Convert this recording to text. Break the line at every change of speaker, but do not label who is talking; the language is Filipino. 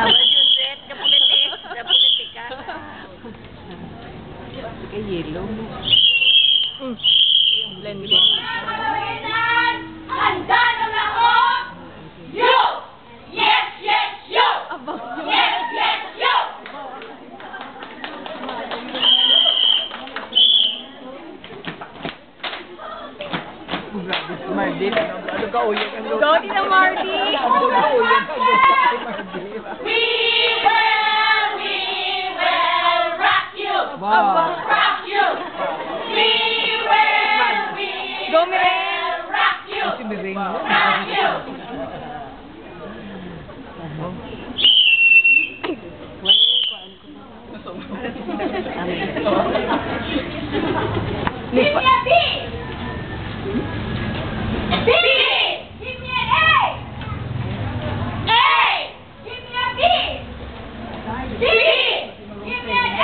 Josette, kapulitik ka.
Kay yellow. Blending.
Handa na ako! You! Yes, yes, you! Yes, yes, you!
Mardy. Ano ka uyan?
Go din na, Marty!
Ano ka uyan?
We will rock you!
Wow.
Rock you! We
Go, Miren!
will rock you!
Si Miring.
Rock you! Give me a B! B! Give me an A! A! Give me a B! B! Give me an A!